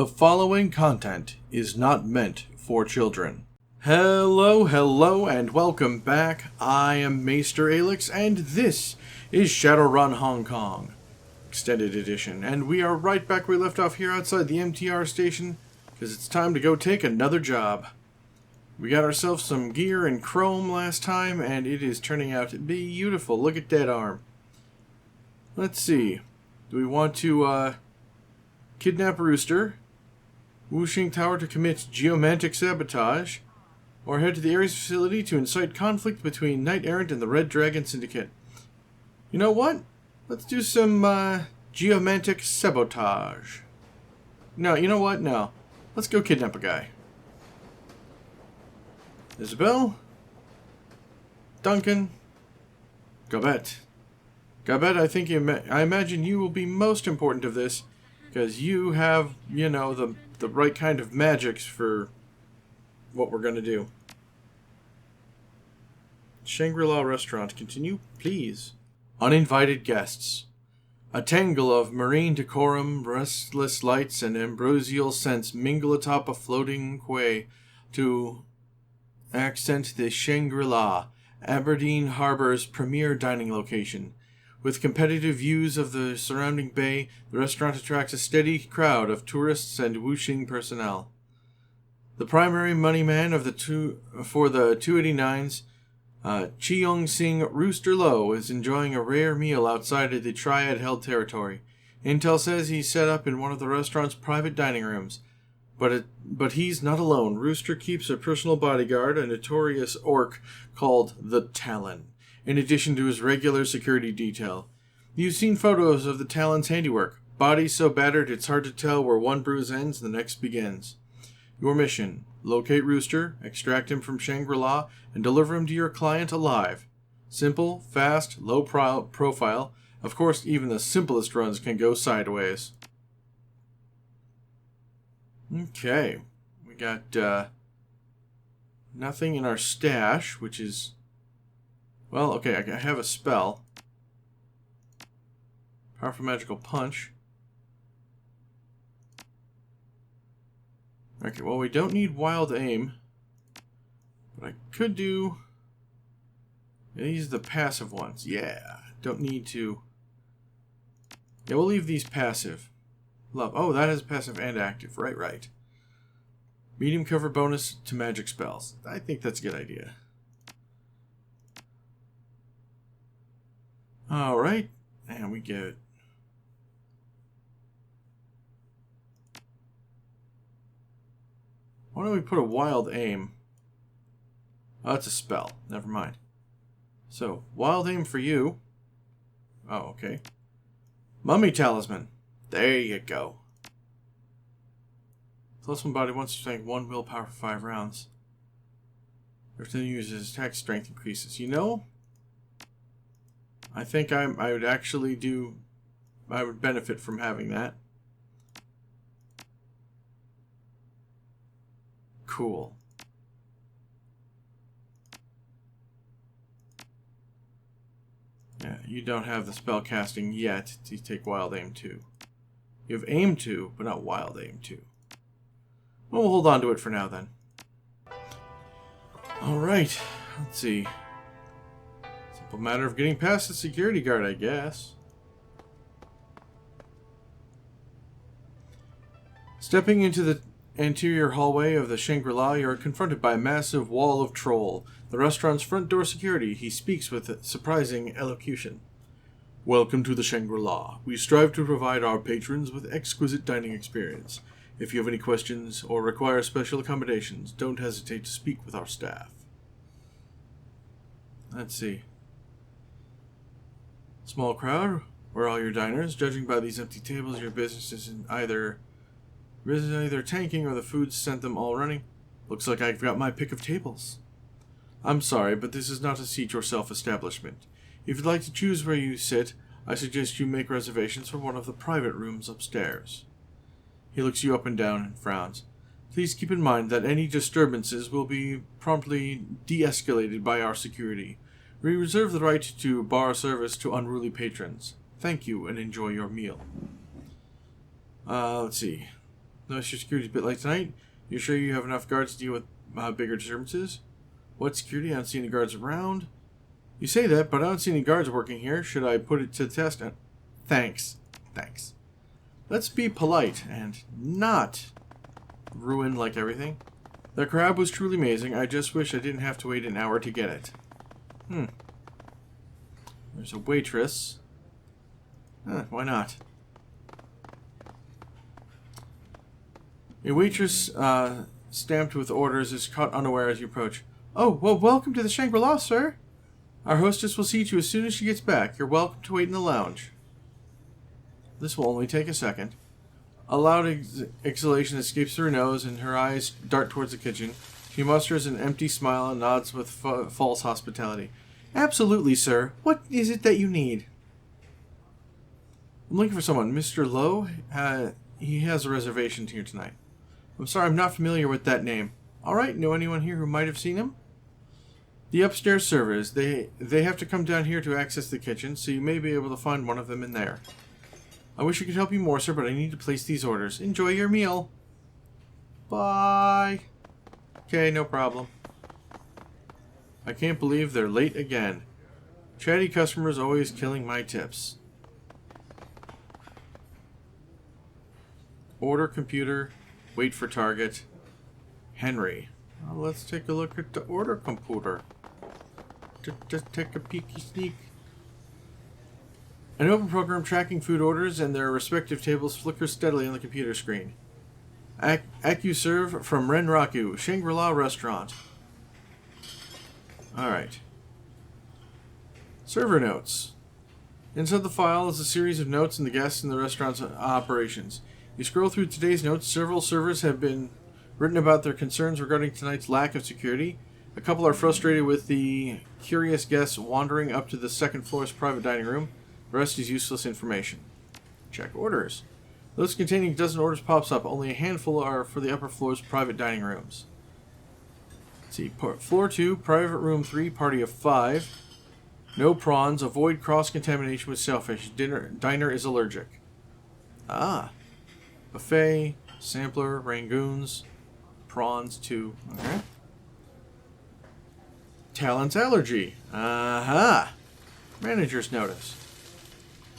The following content is not meant for children. Hello, and welcome back. I am Maester Aelix, and this is Shadowrun Hong Kong, Extended Edition. And we are right back where we left off here outside the MTR station, because it's time to go take another job. We got ourselves some gear and chrome last time, and it is turning out to be beautiful. Look at that arm. Let's see. Do we want to, kidnap Rooster, Wuxing Tower to commit geomantic sabotage, or head to the Ares facility to incite conflict between Knight Errant and the Red Dragon Syndicate? You know what? Let's do some, geomantic sabotage. No, you know what? No. Let's go kidnap a guy. Isabel? Duncan? Gabet. Gabet, I imagine you will be most important of this, because you have, you know, the right kind of magics for what we're going to do. Shangri-La Restaurant. Continue, please. Uninvited guests. A tangle of marine decorum, restless lights, and ambrosial scents mingle atop a floating quay to accent the Shangri-La, Aberdeen Harbour's premier dining location. With competitive views of the surrounding bay, the restaurant attracts a steady crowd of tourists and Wuxing personnel. The primary moneyman for the 289's, Cheong-Sing Rooster Low, is enjoying a rare meal outside of the Triad-held territory. Intel says he's set up in one of the restaurant's private dining rooms. But he's not alone. Rooster keeps a personal bodyguard, a notorious orc called the Talon, in addition to his regular security detail. You've seen photos of the Talon's handiwork. Bodies so battered it's hard to tell where one bruise ends and the next begins. Your mission: locate Rooster, extract him from Shangri-La, and deliver him to your client alive. Simple, fast, low profile. Of course, even the simplest runs can go sideways. Okay. We got nothing in our stash, which is... Well, okay, I have a spell. Powerful Magical Punch. Okay, well, we don't need Wild Aim. But I could do... These are the passive ones. Yeah, don't need to... Yeah, we'll leave these passive. Love. Oh, that is passive and active. Right. Medium cover bonus to magic spells. I think that's a good idea. Alright. And we get... Why don't we put a Wild Aim? Oh, it's a spell. Never mind. So, Wild Aim for you. Oh, okay. Mummy Talisman. There you go. Plus one body wants to tank 1 willpower for 5 rounds. Every time he uses attack strength increases. You know, I think I would actually do... I would benefit from having that. Cool. Yeah, you don't have the spell casting yet to take Wild Aim 2. You have Aim 2, but not Wild Aim 2. Well, we'll hold on to it for now, then. Alright, let's see. Simple matter of getting past the security guard, I guess. Stepping into the interior hallway of the Shangri-La, you are confronted by a massive wall of troll. The restaurant's front door security. He speaks with surprising elocution. Welcome to the Shangri-La. We strive to provide our patrons with exquisite dining experience. If you have any questions or require special accommodations, don't hesitate to speak with our staff. Let's see. Small crowd. Where are all your diners? Judging by these empty tables, your business is either tanking or the food sent them all running. Looks like I've got my pick of tables. I'm sorry, but this is not a seat-yourself establishment. If you'd like to choose where you sit, I suggest you make reservations for one of the private rooms upstairs. He looks you up and down and frowns. Please keep in mind that any disturbances will be promptly de-escalated by our security. We reserve the right to bar service to unruly patrons. Thank you and enjoy your meal. Let's see. Unless your security's a bit like tonight. You sure you have enough guards to deal with bigger disturbances? What security? I don't see any guards around. You say that, but I don't see any guards working here. Should I put it to the test? Thanks. Thanks. Let's be polite and not ruin like everything. The crab was truly amazing. I just wish I didn't have to wait an hour to get it. There's a waitress. Why not? A waitress stamped with orders is caught unaware as you approach. Oh, well, welcome to the Shangri-La, sir. Our hostess will seat you as soon as she gets back. You're welcome to wait in the lounge. This will only take a second. A loud exhalation escapes through her nose, and her eyes dart towards the kitchen. She musters an empty smile and nods with false hospitality. Absolutely, sir. What is it that you need? I'm looking for someone. Mr. Lowe? He has a reservation here tonight. I'm sorry, I'm not familiar with that name. All right, know anyone here who might have seen him? The upstairs servers. They have to come down here to access the kitchen, so you may be able to find one of them in there. I wish I could help you more, sir, but I need to place these orders. Enjoy your meal. Bye. Okay, no problem. I can't believe they're late again. Chatty customers always killing my tips. Order computer. Wait for target. Henry. Well, let's take a look at the order computer. Just take a peeky sneak. An open program tracking food orders and their respective tables flickers steadily on the computer screen. AccuServe from Renraku, Shangri-La Restaurant. Alright. Server notes. Inside the file is a series of notes on the guests and the restaurant's operations. You scroll through today's notes. Several servers have been written about their concerns regarding tonight's lack of security. A couple are frustrated with the curious guests wandering up to the second floor's private dining room. The rest is useless information. Check orders. Those containing a dozen orders pops up. Only a handful are for the upper floor's private dining rooms. Let's see. Floor 2, private room 3, party of 5. No prawns. Avoid cross-contamination with sailfish. Diner is allergic. Ah. Buffet, sampler, rangoons, prawns 2. Okay. Talent's allergy. Aha. Manager's notice.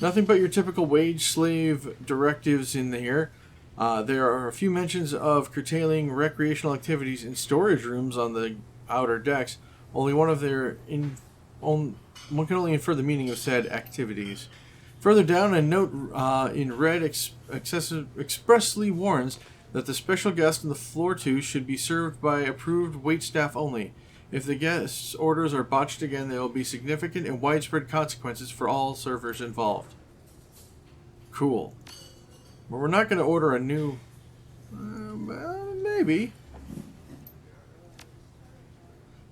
Nothing but your typical wage slave directives in here. There are a few mentions of curtailing recreational activities in storage rooms on the outer decks. Only one of their one can only infer the meaning of said activities. Further down, a note in red expressly warns that the special guest on the floor 2 should be served by approved waitstaff only. If the guest's orders are botched again, there will be significant and widespread consequences for all servers involved. Cool. Well, we're not going to order a new... maybe.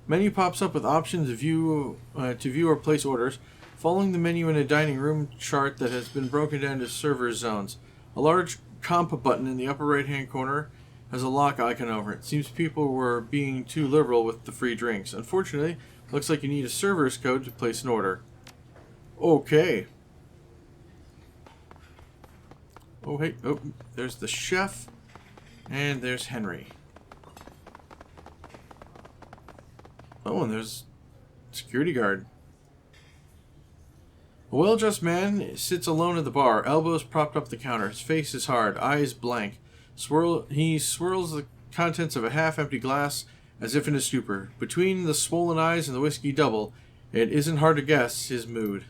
Menu pops up with options to view or place orders. Following the menu in a dining room chart that has been broken down into server zones. A large comp button in the upper right-hand corner has a lock icon over it. Seems people were being too liberal with the free drinks. Unfortunately, looks like you need a server's code to place an order. Okay. Oh, hey. Oh, there's the chef. And there's Henry. Oh, and there's security guard. A well-dressed man sits alone at the bar, elbows propped up the counter. His face is hard, eyes blank. He swirls the contents of a half-empty glass as if in a stupor. Between the swollen eyes and the whiskey double, it isn't hard to guess his mood.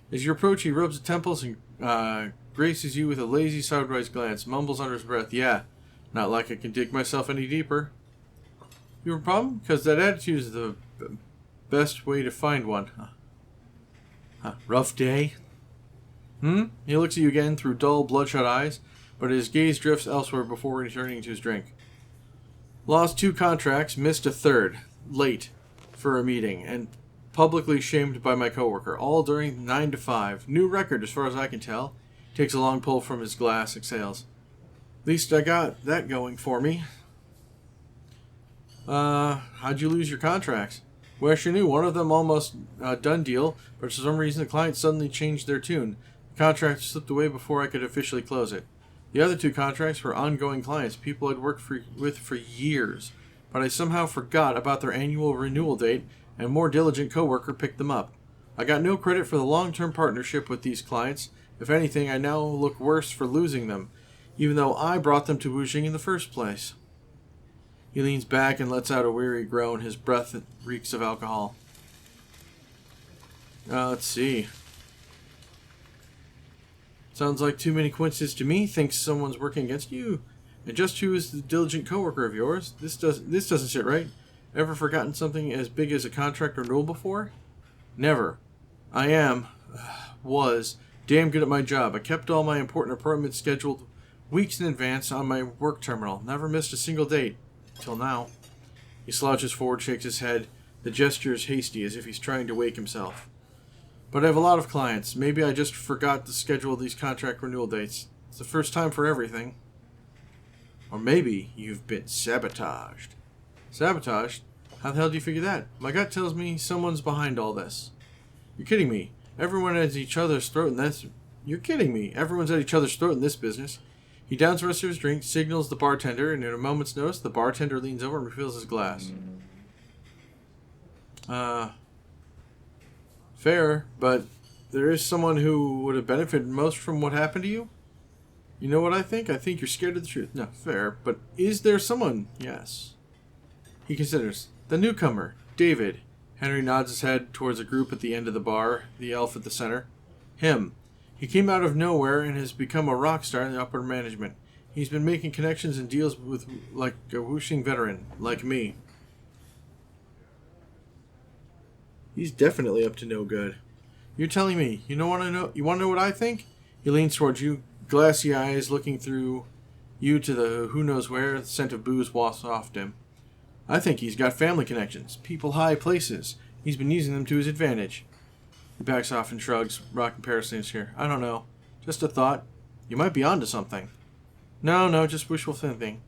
As you approach, he rubs the temples and graces you with a lazy sidewise glance, mumbles under his breath, "Yeah, not like I can dig myself any deeper." You have a problem? Because that attitude is the best way to find one. Rough day? He looks at you again through dull, bloodshot eyes, but his gaze drifts elsewhere before returning to his drink. Lost 2 contracts, missed a third, late for a meeting, and publicly shamed by my coworker, all during 9 to 5. New record as far as I can tell. Takes a long pull from his glass, exhales. At least I got that going for me. How'd you lose your contracts? Wish you knew. One of them almost done deal, but for some reason the client suddenly changed their tune. The contract slipped away before I could officially close it. The other 2 contracts were ongoing clients, people I'd worked with for years, but I somehow forgot about their annual renewal date, and a more diligent coworker picked them up. I got no credit for the long-term partnership with these clients. If anything, I now look worse for losing them, even though I brought them to Wuxing in the first place. He leans back and lets out a weary groan. His breath reeks of alcohol. Let's see. Sounds like too many coincidences to me. Thinks someone's working against you. And just who is the diligent coworker of yours? This doesn't sit right. Ever forgotten something as big as a contract renewal before? Never. I was damn good at my job. I kept all my important appointments scheduled weeks in advance on my work terminal. Never missed a single date. Till now. He slouches forward, shakes his head. The gesture is hasty, as if he's trying to wake himself. But I have a lot of clients. Maybe I just forgot to schedule these contract renewal dates. It's the first time for everything. Or maybe you've been sabotaged. Sabotaged? How the hell do you figure that? My gut tells me someone's behind all this. You're kidding me. Everyone at each other's throat in this... You're kidding me. Everyone's at each other's throat in this business. He downs the rest of his drink, signals the bartender, and in a moment's notice, the bartender leans over and refills his glass. Fair, but there is someone who would have benefited most from what happened to you? You know what I think? I think you're scared of the truth. No, fair, but is there someone? Yes. He considers. The newcomer, David. Henry nods his head towards a group at the end of the bar, the elf at the center. Him. He came out of nowhere and has become a rock star in the upper management. He's been making connections and deals with like a Wuxing veteran, like me. He's definitely up to no good. You're telling me you don't want to know? You want to know what I think? He leans towards you, glassy eyes looking through you to the who knows where. The scent of booze wafts off him. I think he's got family connections, people high places. He's been using them to his advantage. He backs off and shrugs, rocking Parasins here. I don't know. Just a thought. You might be onto something. No, just wishful thinking.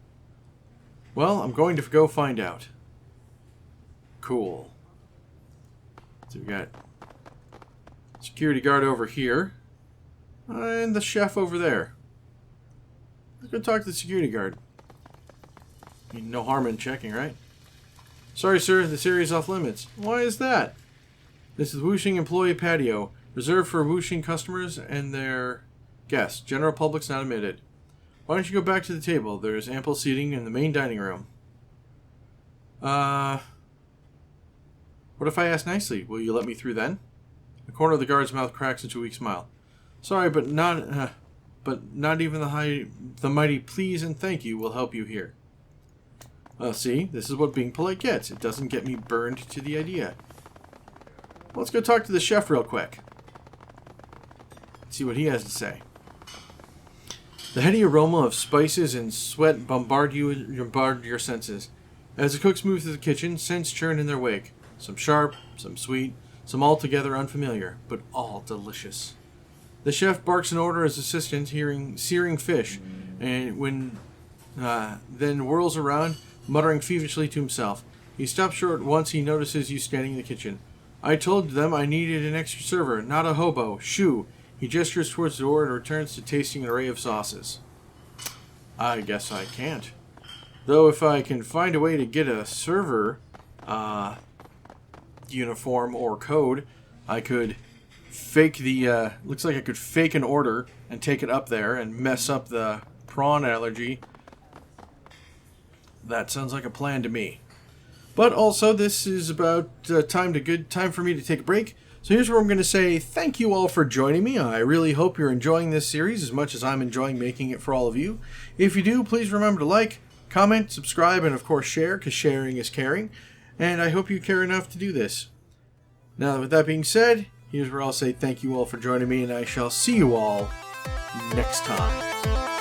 Well, I'm going to go find out. Cool. So we got security guard over here. And the chef over there. Let's go talk to the security guard. I mean, no harm in checking, right? Sorry, sir, this area is off limits. Why is that? This is Wuxing employee patio, reserved for Wuxing customers and their guests. General public's not admitted. Why don't you go back to the table? There's ample seating in the main dining room. What if I ask nicely? Will you let me through then? The corner of the guard's mouth cracks into a weak smile. Sorry, but not even the mighty please and thank you will help you here. See, this is what being polite gets. It doesn't get me burned to the idea. Well, let's go talk to the chef real quick. See what he has to say. The heady aroma of spices and sweat bombard your senses. As the cooks move through the kitchen, scents churn in their wake. Some sharp, some sweet, some altogether unfamiliar, but all delicious. The chef barks an order as assistant hearing searing fish, and then whirls around, muttering feverishly to himself. He stops short once he notices you standing in the kitchen. I told them I needed an extra server, not a hobo. Shoo! He gestures towards the door and returns to tasting an array of sauces. I guess I can't. Though if I can find a way to get a server uniform or code, I could fake the looks like I could fake an order and take it up there and mess up the prawn allergy. That sounds like a plan to me. But also, this is about time for me to take a break. So here's where I'm going to say thank you all for joining me. I really hope you're enjoying this series as much as I'm enjoying making it for all of you. If you do, please remember to like, comment, subscribe, and of course share, because sharing is caring. And I hope you care enough to do this. Now, with that being said, here's where I'll say thank you all for joining me, and I shall see you all next time.